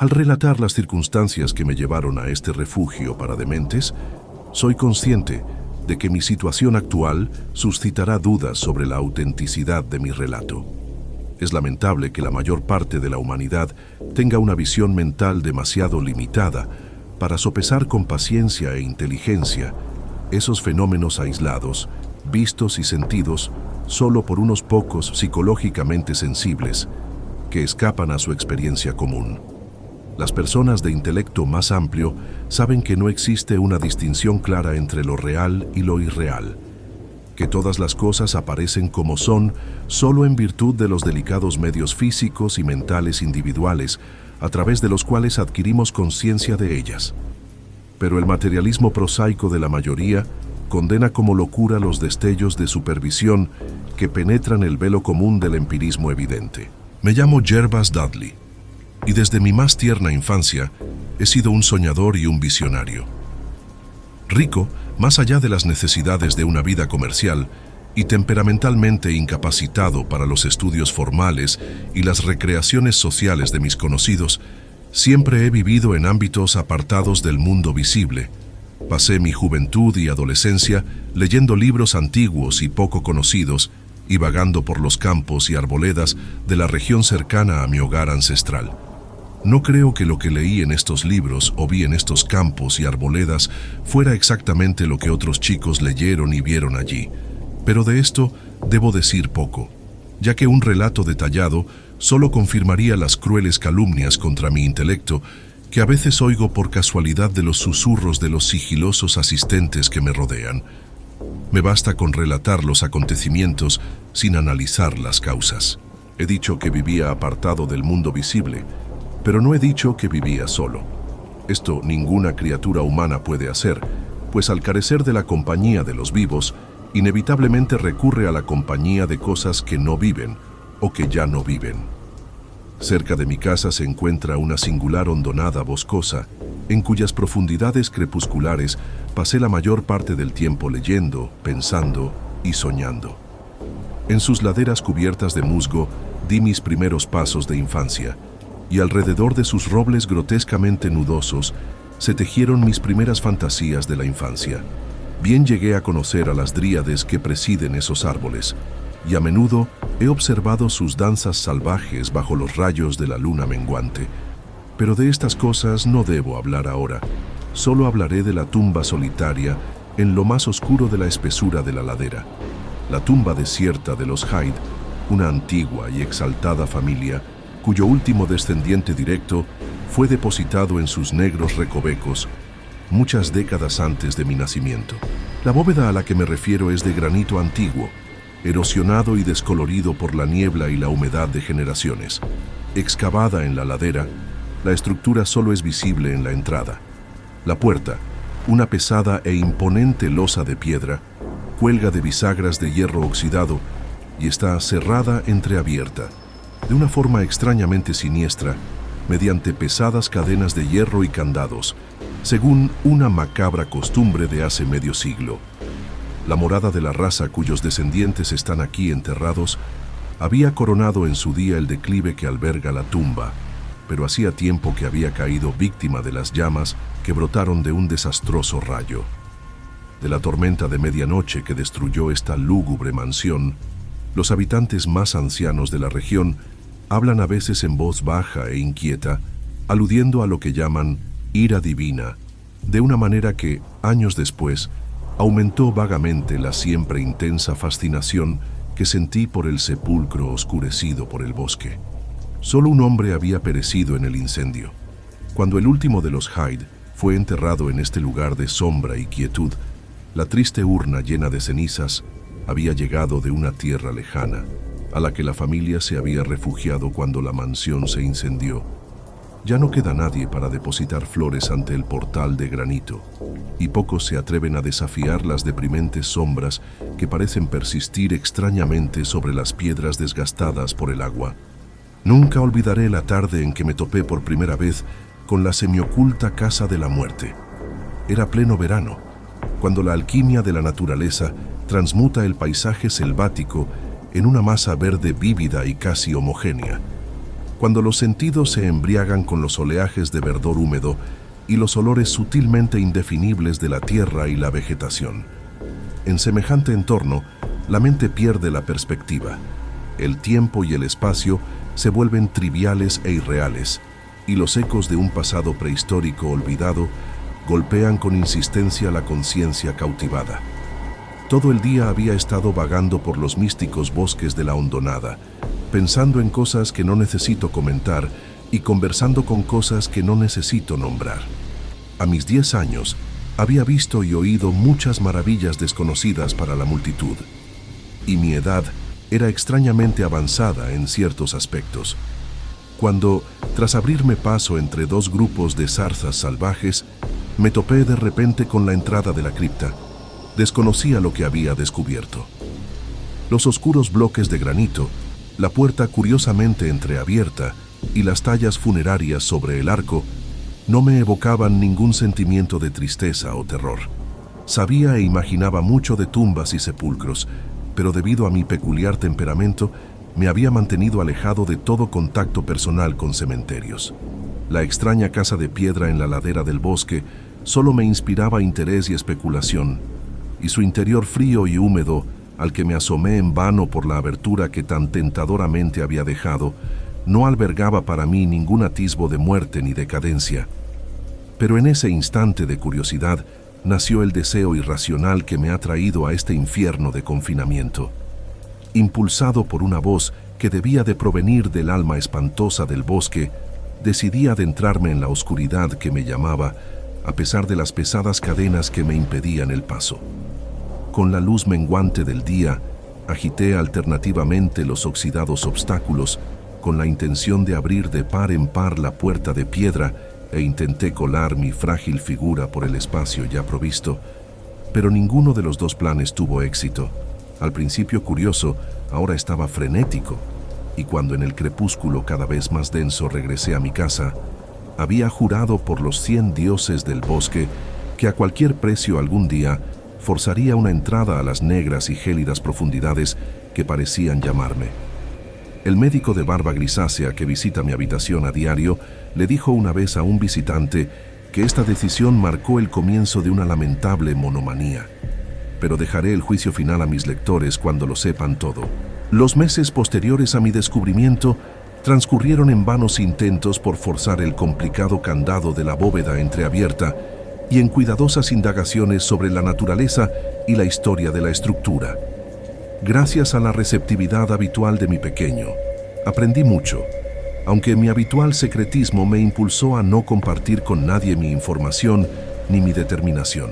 Al relatar las circunstancias que me llevaron a este refugio para dementes, soy consciente de que mi situación actual suscitará dudas sobre la autenticidad de mi relato. Es lamentable que la mayor parte de la humanidad tenga una visión mental demasiado limitada para sopesar con paciencia e inteligencia esos fenómenos aislados, vistos y sentidos solo por unos pocos psicológicamente sensibles que escapan a su experiencia común. Las personas de intelecto más amplio saben que no existe una distinción clara entre lo real y lo irreal, que todas las cosas aparecen como son solo en virtud de los delicados medios físicos y mentales individuales a través de los cuales adquirimos conciencia de ellas. Pero el materialismo prosaico de la mayoría condena como locura los destellos de supervisión que penetran el velo común del empirismo evidente. Me llamo Jervas Dudley, y desde mi más tierna infancia he sido un soñador y un visionario. Rico, más allá de las necesidades de una vida comercial, y temperamentalmente incapacitado para los estudios formales y las recreaciones sociales de mis conocidos, siempre he vivido en ámbitos apartados del mundo visible. Pasé mi juventud y adolescencia leyendo libros antiguos y poco conocidos y vagando por los campos y arboledas de la región cercana a mi hogar ancestral. No creo que lo que leí en estos libros o vi en estos campos y arboledas fuera exactamente lo que otros chicos leyeron y vieron allí, pero de esto debo decir poco, ya que un relato detallado solo confirmaría las crueles calumnias contra mi intelecto que a veces oigo por casualidad de los susurros de los sigilosos asistentes que me rodean. Me basta con relatar los acontecimientos sin analizar las causas. He dicho que vivía apartado del mundo visible, pero no he dicho que vivía solo. Esto ninguna criatura humana puede hacer, pues al carecer de la compañía de los vivos, inevitablemente recurre a la compañía de cosas que no viven o que ya no viven. Cerca de mi casa se encuentra una singular hondonada boscosa, en cuyas profundidades crepusculares pasé la mayor parte del tiempo leyendo, pensando y soñando. En sus laderas cubiertas de musgo di mis primeros pasos de infancia, y alrededor de sus robles grotescamente nudosos se tejieron mis primeras fantasías de la infancia. Bien llegué a conocer a las dríades que presiden esos árboles, y a menudo he observado sus danzas salvajes bajo los rayos de la luna menguante. Pero de estas cosas no debo hablar ahora, solo hablaré de la tumba solitaria en lo más oscuro de la espesura de la ladera. La tumba desierta de los Hyde, una antigua y exaltada familia, cuyo último descendiente directo fue depositado en sus negros recovecos muchas décadas antes de mi nacimiento. La bóveda a la que me refiero es de granito antiguo, erosionado y descolorido por la niebla y la humedad de generaciones. Excavada en la ladera, la estructura solo es visible en la entrada. La puerta, una pesada e imponente losa de piedra, cuelga de bisagras de hierro oxidado y está cerrada entreabierta, de una forma extrañamente siniestra, mediante pesadas cadenas de hierro y candados, según una macabra costumbre de hace medio siglo. La morada de la raza cuyos descendientes están aquí enterrados había coronado en su día el declive que alberga la tumba, pero hacía tiempo que había caído víctima de las llamas que brotaron de un desastroso rayo. De la tormenta de medianoche que destruyó esta lúgubre mansión, los habitantes más ancianos de la región hablan a veces en voz baja e inquieta, aludiendo a lo que llaman ira divina, de una manera que, años después, aumentó vagamente la siempre intensa fascinación que sentí por el sepulcro oscurecido por el bosque. Solo un hombre había perecido en el incendio. Cuando el último de los Hyde fue enterrado en este lugar de sombra y quietud, la triste urna llena de cenizas había llegado de una tierra lejana, a la que la familia se había refugiado cuando la mansión se incendió. Ya no queda nadie para depositar flores ante el portal de granito, y pocos se atreven a desafiar las deprimentes sombras que parecen persistir extrañamente sobre las piedras desgastadas por el agua. Nunca olvidaré la tarde en que me topé por primera vez con la semioculta casa de la muerte. Era pleno verano, cuando la alquimia de la naturaleza transmuta el paisaje selvático en una masa verde vívida y casi homogénea. cuando los sentidos se embriagan con los oleajes de verdor húmedo y los olores sutilmente indefinibles de la tierra y la vegetación. En semejante entorno, la mente pierde la perspectiva. El tiempo y el espacio se vuelven triviales e irreales, y los ecos de un pasado prehistórico olvidado golpean con insistencia la conciencia cautivada. Todo el día había estado vagando por los místicos bosques de la hondonada, pensando en cosas que no necesito comentar y conversando con cosas que no necesito nombrar. A mis 10 años, había visto y oído muchas maravillas desconocidas para la multitud, y mi edad era extrañamente avanzada en ciertos aspectos. Cuando, tras abrirme paso entre dos grupos de zarzas salvajes, me topé de repente con la entrada de la cripta, desconocía lo que había descubierto. Los oscuros bloques de granito, la puerta curiosamente entreabierta y las tallas funerarias sobre el arco no me evocaban ningún sentimiento de tristeza o terror. Sabía e imaginaba mucho de tumbas y sepulcros, pero debido a mi peculiar temperamento, me había mantenido alejado de todo contacto personal con cementerios. La extraña casa de piedra en la ladera del bosque solo me inspiraba interés y especulación, y su interior frío y húmedo, al que me asomé en vano por la abertura que tan tentadoramente había dejado, no albergaba para mí ningún atisbo de muerte ni decadencia. Pero en ese instante de curiosidad nació el deseo irracional que me ha traído a este infierno de confinamiento. Impulsado por una voz que debía de provenir del alma espantosa del bosque, decidí adentrarme en la oscuridad que me llamaba, a pesar de las pesadas cadenas que me impedían el paso. Con la luz menguante del día, agité alternativamente los oxidados obstáculos con la intención de abrir de par en par la puerta de piedra e intenté colar mi frágil figura por el espacio ya provisto, pero ninguno de los dos planes tuvo éxito. Al principio curioso, ahora estaba frenético, y cuando en el crepúsculo cada vez más denso regresé a mi casa, había jurado por los 100 dioses del bosque que a cualquier precio algún día forzaría una entrada a las negras y gélidas profundidades que parecían llamarme. El médico de barba grisácea que visita mi habitación a diario le dijo una vez a un visitante que esta decisión marcó el comienzo de una lamentable monomanía. Pero dejaré el juicio final a mis lectores cuando lo sepan todo. Los meses posteriores a mi descubrimiento transcurrieron en vanos intentos por forzar el complicado candado de la bóveda entreabierta y en cuidadosas indagaciones sobre la naturaleza y la historia de la estructura. Gracias a la receptividad habitual de mi pequeño, aprendí mucho, aunque mi habitual secretismo me impulsó a no compartir con nadie mi información ni mi determinación.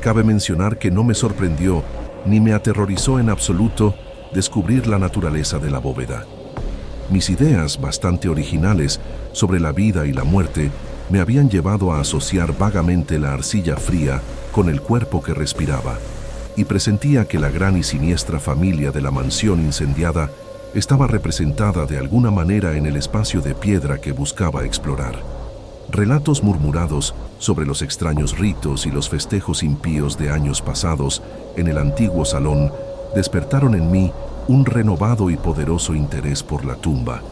Cabe mencionar que no me sorprendió ni me aterrorizó en absoluto descubrir la naturaleza de la bóveda. Mis ideas, bastante originales, sobre la vida y la muerte, me habían llevado a asociar vagamente la arcilla fría con el cuerpo que respiraba, y presentía que la gran y siniestra familia de la mansión incendiada estaba representada de alguna manera en el espacio de piedra que buscaba explorar. Relatos murmurados sobre los extraños ritos y los festejos impíos de años pasados en el antiguo salón despertaron en mí un renovado y poderoso interés por la tumba,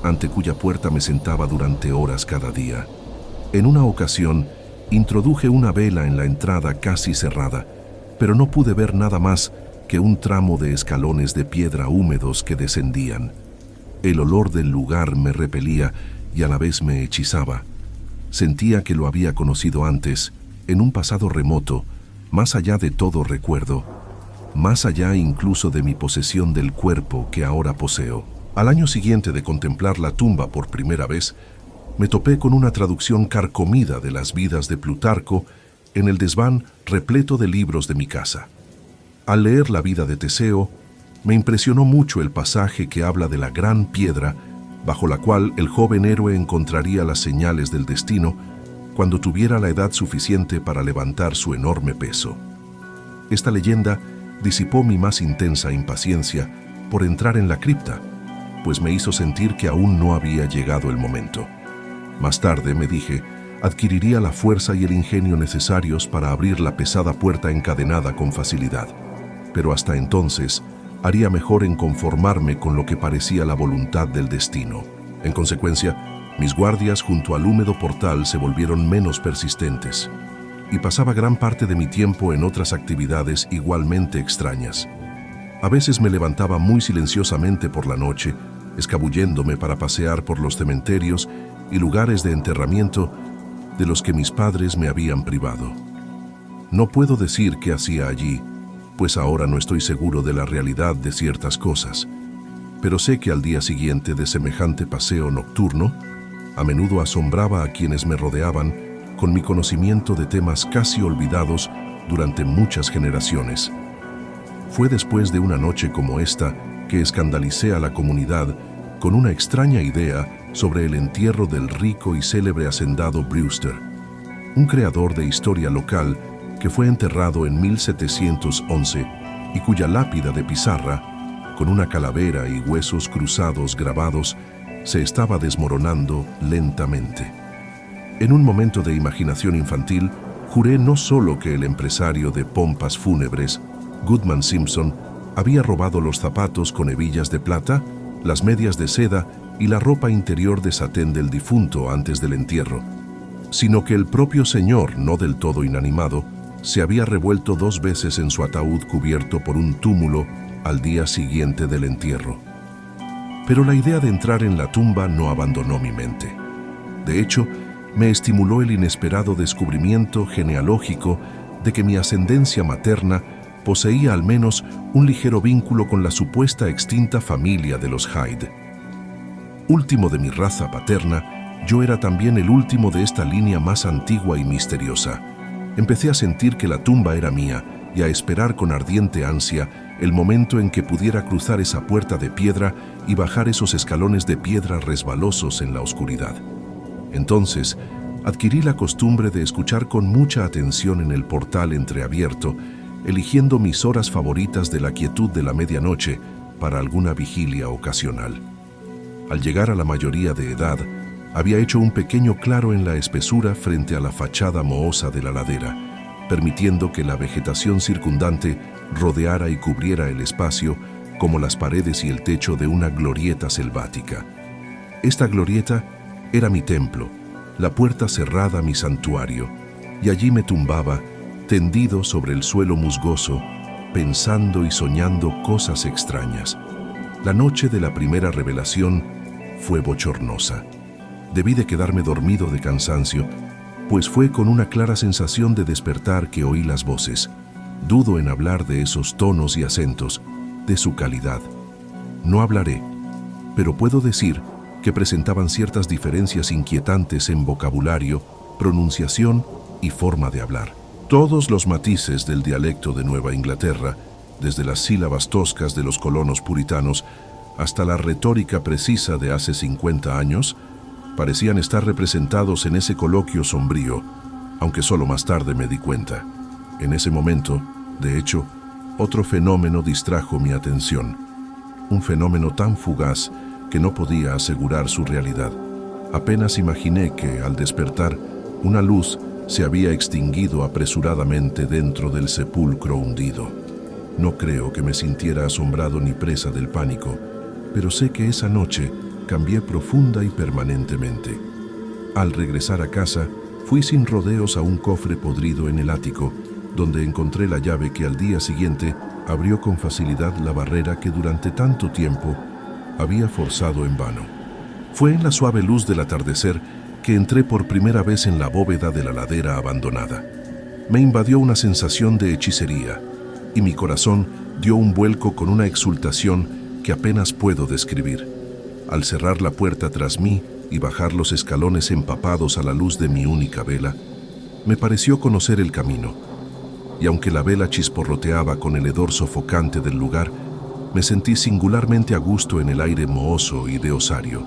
ante cuya puerta me sentaba durante horas cada día. En una ocasión, introduje una vela en la entrada casi cerrada, pero no pude ver nada más que un tramo de escalones de piedra húmedos que descendían. El olor del lugar me repelía y a la vez me hechizaba. Sentía que lo había conocido antes, en un pasado remoto, más allá de todo recuerdo, más allá incluso de mi posesión del cuerpo que ahora poseo. Al año siguiente de contemplar la tumba por primera vez, me topé con una traducción carcomida de las vidas de Plutarco en el desván repleto de libros de mi casa. Al leer la vida de Teseo, me impresionó mucho el pasaje que habla de la gran piedra bajo la cual el joven héroe encontraría las señales del destino cuando tuviera la edad suficiente para levantar su enorme peso. Esta leyenda disipó mi más intensa impaciencia por entrar en la cripta, pues me hizo sentir que aún no había llegado el momento. Más tarde, me dije, adquiriría la fuerza y el ingenio necesarios para abrir la pesada puerta encadenada con facilidad. Pero hasta entonces, haría mejor en conformarme con lo que parecía la voluntad del destino. En consecuencia, mis guardias junto al húmedo portal se volvieron menos persistentes, y pasaba gran parte de mi tiempo en otras actividades igualmente extrañas. A veces me levantaba muy silenciosamente por la noche, escabulléndome para pasear por los cementerios y lugares de enterramiento de los que mis padres me habían privado. No puedo decir qué hacía allí, pues ahora no estoy seguro de la realidad de ciertas cosas, pero sé que al día siguiente de semejante paseo nocturno, a menudo asombraba a quienes me rodeaban con mi conocimiento de temas casi olvidados durante muchas generaciones. Fue después de una noche como esta que escandalicé a la comunidad con una extraña idea sobre el entierro del rico y célebre hacendado Brewster, un creador de historia local que fue enterrado en 1711 y cuya lápida de pizarra, con una calavera y huesos cruzados grabados, se estaba desmoronando lentamente. En un momento de imaginación infantil, juré no solo que el empresario de pompas fúnebres, Goodman Simpson, había robado los zapatos con hebillas de plata, las medias de seda y la ropa interior de satén del difunto antes del entierro, sino que el propio señor, no del todo inanimado, se había revuelto 2 veces en su ataúd cubierto por un túmulo al día siguiente del entierro. Pero la idea de entrar en la tumba no abandonó mi mente. De hecho, me estimuló el inesperado descubrimiento genealógico de que mi ascendencia materna poseía al menos un ligero vínculo con la supuesta extinta familia de los Hyde. Último de mi raza paterna, yo era también el último de esta línea más antigua y misteriosa. Empecé a sentir que la tumba era mía y a esperar con ardiente ansia el momento en que pudiera cruzar esa puerta de piedra y bajar esos escalones de piedra resbalosos en la oscuridad. Entonces, adquirí la costumbre de escuchar con mucha atención en el portal entreabierto, eligiendo mis horas favoritas de la quietud de la medianoche para alguna vigilia ocasional. Al llegar a la mayoría de edad, había hecho un pequeño claro en la espesura frente a la fachada mohosa de la ladera, permitiendo que la vegetación circundante rodeara y cubriera el espacio como las paredes y el techo de una glorieta selvática. Esta glorieta era mi templo, la puerta cerrada mi santuario, y allí me tumbaba, tendido sobre el suelo musgoso, pensando y soñando cosas extrañas. La noche de la primera revelación fue bochornosa. Debí de quedarme dormido de cansancio, pues fue con una clara sensación de despertar que oí las voces. Dudo en hablar de esos tonos y acentos, de su calidad. No hablaré, pero puedo decir que presentaban ciertas diferencias inquietantes en vocabulario, pronunciación y forma de hablar. Todos los matices del dialecto de Nueva Inglaterra, desde las sílabas toscas de los colonos puritanos hasta la retórica precisa de hace 50 años, parecían estar representados en ese coloquio sombrío, aunque solo más tarde me di cuenta. En ese momento, de hecho, otro fenómeno distrajo mi atención. Un fenómeno tan fugaz que no podía asegurar su realidad. Apenas imaginé que, al despertar, una luz se había extinguido apresuradamente dentro del sepulcro hundido. No creo que me sintiera asombrado ni presa del pánico, pero sé que esa noche cambié profunda y permanentemente. Al regresar a casa, fui sin rodeos a un cofre podrido en el ático, donde encontré la llave que al día siguiente abrió con facilidad la barrera que durante tanto tiempo había forzado en vano. Fue en la suave luz del atardecer que entré por primera vez en la bóveda de la ladera abandonada. Me invadió una sensación de hechicería, y mi corazón dio un vuelco con una exultación que apenas puedo describir. Al cerrar la puerta tras mí y bajar los escalones empapados a la luz de mi única vela, me pareció conocer el camino, y aunque la vela chisporroteaba con el hedor sofocante del lugar, me sentí singularmente a gusto en el aire mohoso y de osario.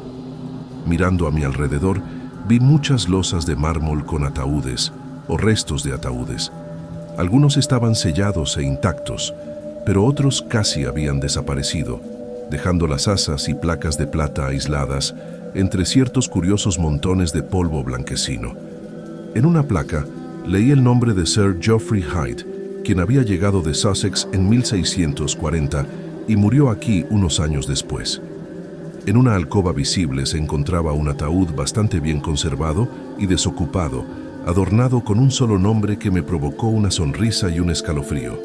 Mirando a mi alrededor, vi muchas losas de mármol con ataúdes, o restos de ataúdes. Algunos estaban sellados e intactos, pero otros casi habían desaparecido, dejando las asas y placas de plata aisladas entre ciertos curiosos montones de polvo blanquecino. En una placa leí el nombre de Sir Geoffrey Hyde, quien había llegado de Sussex en 1640 y murió aquí unos años después. En una alcoba visible se encontraba un ataúd bastante bien conservado y desocupado, adornado con un solo nombre que me provocó una sonrisa y un escalofrío.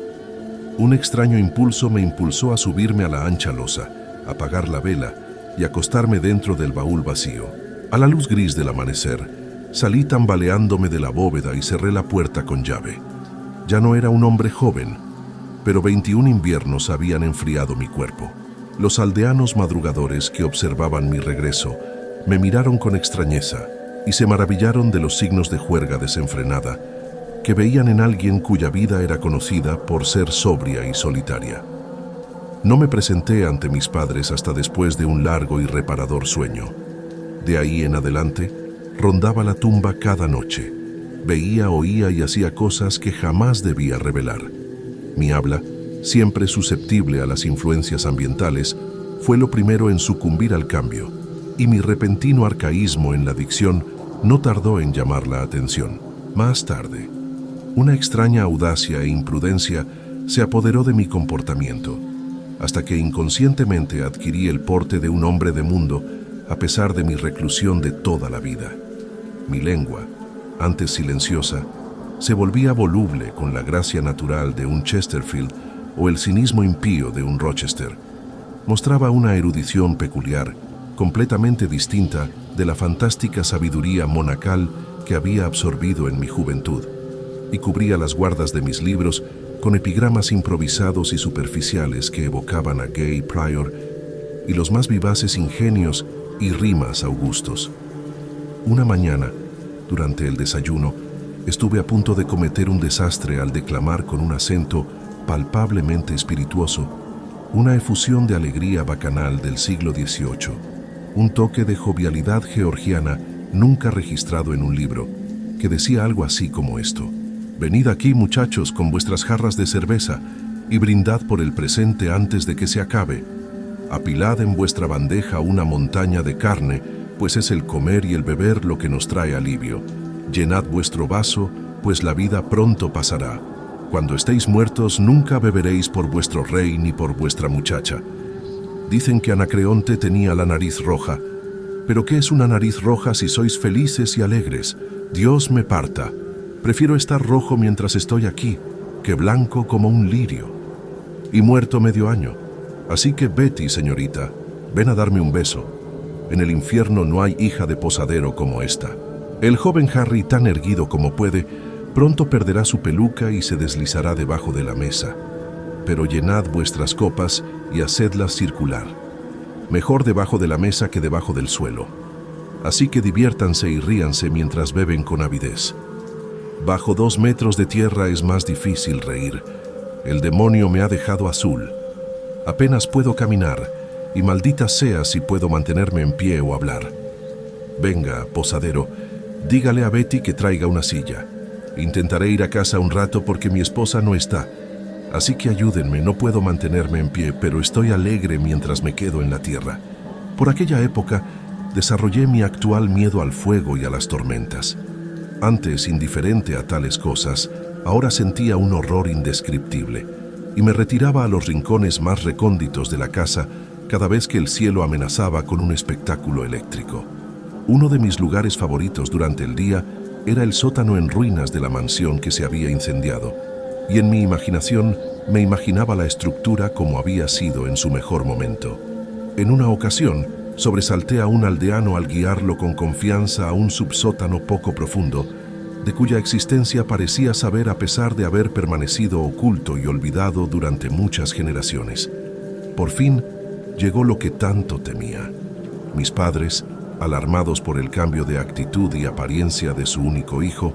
Un extraño impulso me impulsó a subirme a la ancha losa, apagar la vela y acostarme dentro del baúl vacío. A la luz gris del amanecer, salí tambaleándome de la bóveda y cerré la puerta con llave. Ya no era un hombre joven, pero 21 inviernos habían enfriado mi cuerpo. Los aldeanos madrugadores que observaban mi regreso me miraron con extrañeza y se maravillaron de los signos de juerga desenfrenada que veían en alguien cuya vida era conocida por ser sobria y solitaria. No me presenté ante mis padres hasta después de un largo y reparador sueño. De ahí en adelante, rondaba la tumba cada noche. Veía, oía y hacía cosas que jamás debía revelar. Mi habla, siempre susceptible a las influencias ambientales, fue lo primero en sucumbir al cambio, y mi repentino arcaísmo en la dicción no tardó en llamar la atención. Más tarde, una extraña audacia e imprudencia se apoderó de mi comportamiento, hasta que inconscientemente adquirí el porte de un hombre de mundo a pesar de mi reclusión de toda la vida. Mi lengua, antes silenciosa, se volvía voluble con la gracia natural de un Chesterfield o el cinismo impío de un Rochester. Mostraba una erudición peculiar, completamente distinta de la fantástica sabiduría monacal que había absorbido en mi juventud, y cubría las guardas de mis libros con epigramas improvisados y superficiales que evocaban a Gay Prior y los más vivaces ingenios y rimas augustos. Una mañana, durante el desayuno, estuve a punto de cometer un desastre al declamar con un acento palpablemente espirituoso una efusión de alegría bacanal del siglo XVIII, un toque de jovialidad georgiana nunca registrado en un libro, que decía algo así como esto: «Venid aquí, muchachos, con vuestras jarras de cerveza, y brindad por el presente antes de que se acabe. Apilad en vuestra bandeja una montaña de carne, pues es el comer y el beber lo que nos trae alivio. Llenad vuestro vaso, pues la vida pronto pasará. Cuando estéis muertos, nunca beberéis por vuestro rey ni por vuestra muchacha». Dicen que Anacreonte tenía la nariz roja. ¿Pero qué es una nariz roja si sois felices y alegres? Dios me parta. Prefiero estar rojo mientras estoy aquí, que blanco como un lirio. Y muerto medio año. Así que Betty, señorita, ven a darme un beso. En el infierno no hay hija de posadero como esta. El joven Harry, tan erguido como puede, pronto perderá su peluca y se deslizará debajo de la mesa. Pero llenad vuestras copas y hacedlas circular. Mejor debajo de la mesa que debajo del suelo. Así que diviértanse y ríanse mientras beben con avidez. Bajo 2 metros de tierra es más difícil reír. El demonio me ha dejado azul. Apenas puedo caminar, y maldita sea si puedo mantenerme en pie o hablar. Venga, posadero, dígale a Betty que traiga una silla. Intentaré ir a casa un rato porque mi esposa no está. Así que ayúdenme, no puedo mantenerme en pie, pero estoy alegre mientras me quedo en la tierra. Por aquella época, desarrollé mi actual miedo al fuego y a las tormentas. Antes indiferente a tales cosas, ahora sentía un horror indescriptible, y me retiraba a los rincones más recónditos de la casa cada vez que el cielo amenazaba con un espectáculo eléctrico. Uno de mis lugares favoritos durante el día era el sótano en ruinas de la mansión que se había incendiado, y en mi imaginación me imaginaba la estructura como había sido en su mejor momento. En una ocasión, sobresalté a un aldeano al guiarlo con confianza a un subsótano poco profundo, de cuya existencia parecía saber a pesar de haber permanecido oculto y olvidado durante muchas generaciones. Por fin, llegó lo que tanto temía. Mis padres, alarmados por el cambio de actitud y apariencia de su único hijo,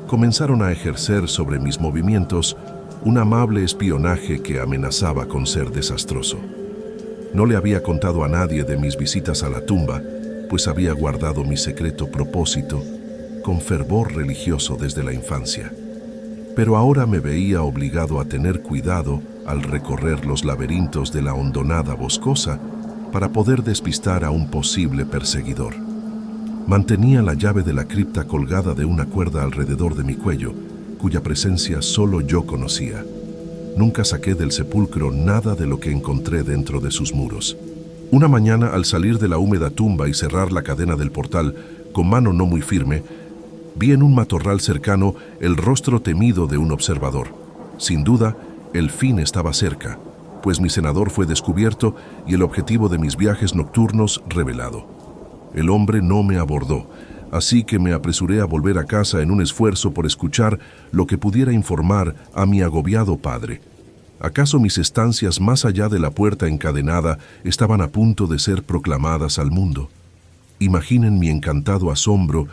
comenzaron a ejercer sobre mis movimientos un amable espionaje que amenazaba con ser desastroso. No le había contado a nadie de mis visitas a la tumba, pues había guardado mi secreto propósito con fervor religioso desde la infancia. Pero ahora me veía obligado a tener cuidado al recorrer los laberintos de la hondonada boscosa para poder despistar a un posible perseguidor. Mantenía la llave de la cripta colgada de una cuerda alrededor de mi cuello, cuya presencia solo yo conocía. Nunca saqué del sepulcro nada de lo que encontré dentro de sus muros. Una mañana, al salir de la húmeda tumba y cerrar la cadena del portal, con mano no muy firme, vi en un matorral cercano el rostro temido de un observador. Sin duda, el fin estaba cerca, pues mi senador fue descubierto y el objetivo de mis viajes nocturnos revelado. El hombre no me abordó, así que me apresuré a volver a casa en un esfuerzo por escuchar lo que pudiera informar a mi agobiado padre. ¿Acaso mis estancias más allá de la puerta encadenada estaban a punto de ser proclamadas al mundo? Imaginen mi encantado asombro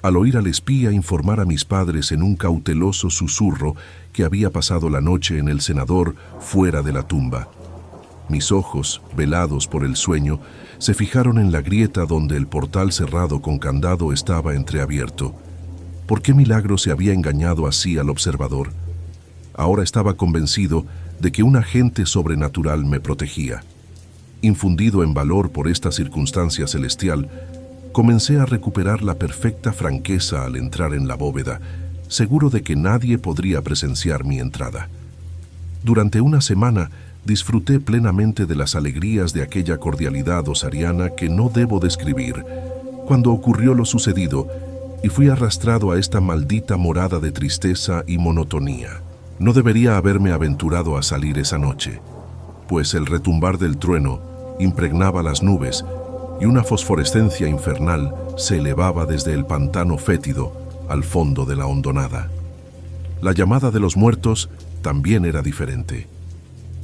al oír al espía informar a mis padres en un cauteloso susurro que había pasado la noche en el cenador fuera de la tumba. Mis ojos, velados por el sueño, se fijaron en la grieta donde el portal cerrado con candado estaba entreabierto. ¿Por qué milagro se había engañado así al observador? Ahora estaba convencido de que un agente sobrenatural me protegía. Infundido en valor por esta circunstancia celestial, comencé a recuperar la perfecta franqueza al entrar en la bóveda, seguro de que nadie podría presenciar mi entrada. Durante una semana disfruté plenamente de las alegrías de aquella cordialidad osariana que no debo describir, cuando ocurrió lo sucedido y fui arrastrado a esta maldita morada de tristeza y monotonía. No debería haberme aventurado a salir esa noche, pues el retumbar del trueno impregnaba las nubes y una fosforescencia infernal se elevaba desde el pantano fétido al fondo de la hondonada. La llamada de los muertos también era diferente.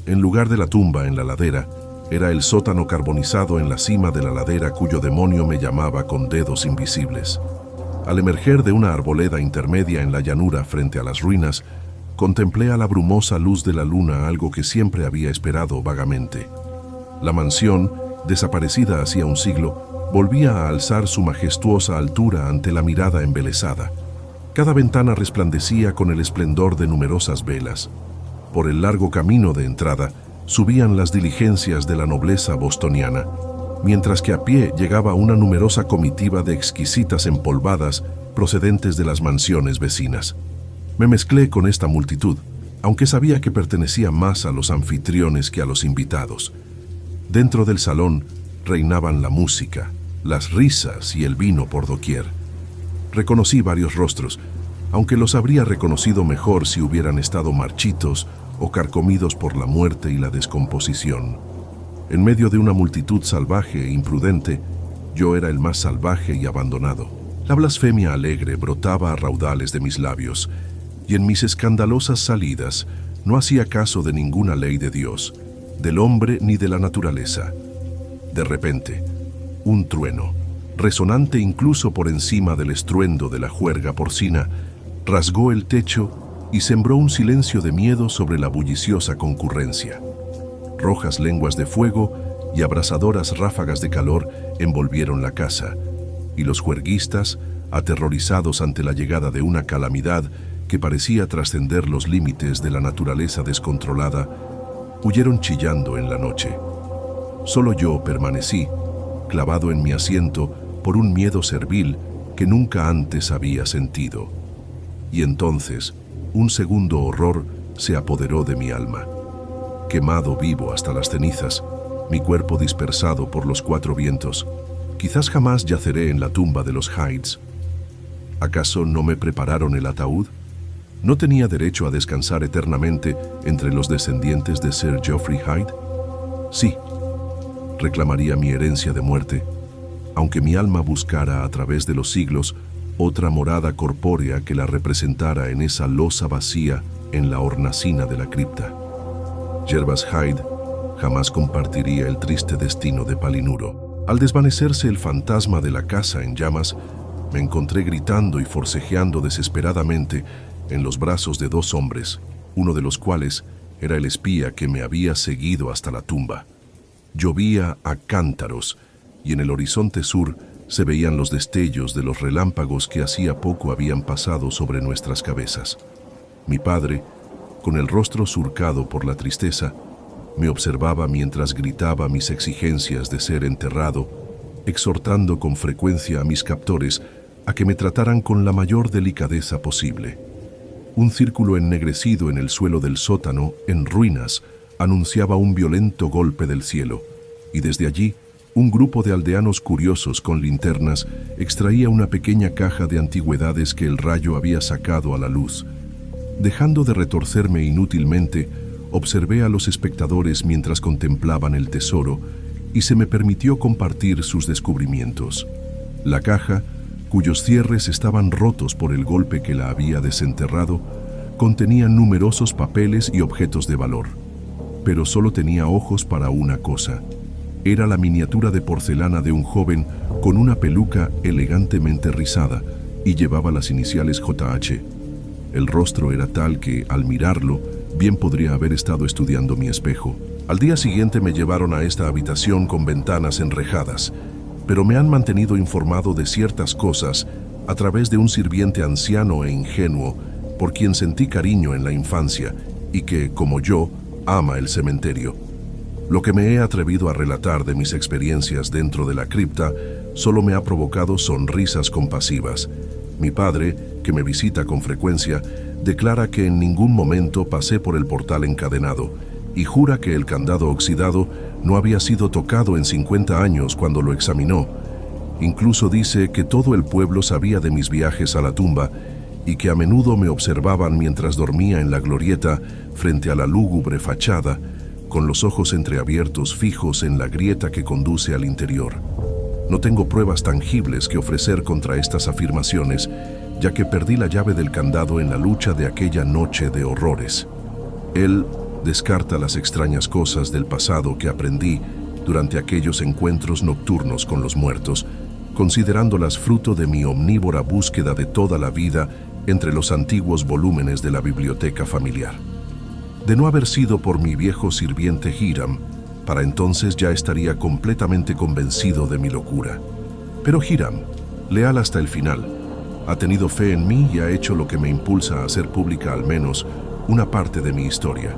En lugar de la tumba en la ladera, era el sótano carbonizado en la cima de la ladera cuyo demonio me llamaba con dedos invisibles. Al emerger de una arboleda intermedia en la llanura frente a las ruinas, contemplé a la brumosa luz de la luna, algo que siempre había esperado vagamente. La mansión, desaparecida hacía un siglo, volvía a alzar su majestuosa altura ante la mirada embelesada. Cada ventana resplandecía con el esplendor de numerosas velas. Por el largo camino de entrada subían las diligencias de la nobleza bostoniana, mientras que a pie llegaba una numerosa comitiva de exquisitas empolvadas procedentes de las mansiones vecinas. Me mezclé con esta multitud, aunque sabía que pertenecía más a los anfitriones que a los invitados. Dentro del salón reinaban la música, las risas y el vino por doquier. Reconocí varios rostros, aunque los habría reconocido mejor si hubieran estado marchitos o carcomidos por la muerte y la descomposición. En medio de una multitud salvaje e imprudente, yo era el más salvaje y abandonado. La blasfemia alegre brotaba a raudales de mis labios, y en mis escandalosas salidas no hacía caso de ninguna ley de Dios, del hombre ni de la naturaleza. De repente, un trueno, resonante incluso por encima del estruendo de la juerga porcina, rasgó el techo y sembró un silencio de miedo sobre la bulliciosa concurrencia. Rojas lenguas de fuego y abrasadoras ráfagas de calor envolvieron la casa, y los juerguistas, aterrorizados ante la llegada de una calamidad que parecía trascender los límites de la naturaleza descontrolada, huyeron chillando en la noche. Solo yo permanecí, clavado en mi asiento por un miedo servil que nunca antes había sentido. Y entonces, un segundo horror se apoderó de mi alma. Quemado vivo hasta las cenizas, mi cuerpo dispersado por los cuatro vientos, quizás jamás yaceré en la tumba de los Hydes. ¿Acaso no me prepararon el ataúd? ¿No tenía derecho a descansar eternamente entre los descendientes de Sir Geoffrey Hyde? Sí, reclamaría mi herencia de muerte, aunque mi alma buscara a través de los siglos otra morada corpórea que la representara en esa losa vacía en la hornacina de la cripta. Gervas Hyde jamás compartiría el triste destino de Palinuro. Al desvanecerse el fantasma de la casa en llamas, me encontré gritando y forcejeando desesperadamente en los brazos de dos hombres, uno de los cuales era el espía que me había seguido hasta la tumba. Llovía a cántaros y en el horizonte sur se veían los destellos de los relámpagos que hacía poco habían pasado sobre nuestras cabezas. Mi padre, con el rostro surcado por la tristeza, me observaba mientras gritaba mis exigencias de ser enterrado, exhortando con frecuencia a mis captores a que me trataran con la mayor delicadeza posible. Un círculo ennegrecido en el suelo del sótano, en ruinas, anunciaba un violento golpe del cielo, y desde allí, un grupo de aldeanos curiosos con linternas extraía una pequeña caja de antigüedades que el rayo había sacado a la luz. Dejando de retorcerme inútilmente, observé a los espectadores mientras contemplaban el tesoro y se me permitió compartir sus descubrimientos. La caja, cuyos cierres estaban rotos por el golpe que la había desenterrado, contenía numerosos papeles y objetos de valor. Pero solo tenía ojos para una cosa. Era la miniatura de porcelana de un joven con una peluca elegantemente rizada y llevaba las iniciales JH. El rostro era tal que, al mirarlo, bien podría haber estado estudiando mi espejo. Al día siguiente me llevaron a esta habitación con ventanas enrejadas, pero me han mantenido informado de ciertas cosas a través de un sirviente anciano e ingenuo por quien sentí cariño en la infancia y que, como yo, ama el cementerio. Lo que me he atrevido a relatar de mis experiencias dentro de la cripta solo me ha provocado sonrisas compasivas. Mi padre, que me visita con frecuencia, declara que en ningún momento pasé por el portal encadenado y jura que el candado oxidado no había sido tocado en 50 años cuando lo examinó. Incluso dice que todo el pueblo sabía de mis viajes a la tumba y que a menudo me observaban mientras dormía en la glorieta frente a la lúgubre fachada, con los ojos entreabiertos fijos en la grieta que conduce al interior. No tengo pruebas tangibles que ofrecer contra estas afirmaciones, ya que perdí la llave del candado en la lucha de aquella noche de horrores. Él descarta las extrañas cosas del pasado que aprendí durante aquellos encuentros nocturnos con los muertos, considerándolas fruto de mi omnívora búsqueda de toda la vida entre los antiguos volúmenes de la biblioteca familiar. De no haber sido por mi viejo sirviente Hiram, para entonces ya estaría completamente convencido de mi locura. Pero Hiram, leal hasta el final, ha tenido fe en mí y ha hecho lo que me impulsa a hacer pública al menos una parte de mi historia.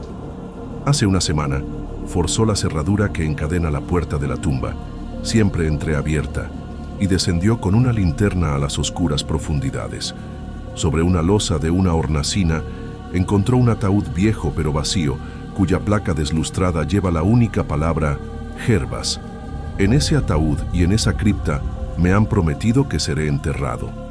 Hace una semana, forzó la cerradura que encadena la puerta de la tumba, siempre entreabierta, y descendió con una linterna a las oscuras profundidades. Sobre una losa de una hornacina, encontró un ataúd viejo pero vacío, cuya placa deslustrada lleva la única palabra Gervas. En ese ataúd y en esa cripta me han prometido que seré enterrado.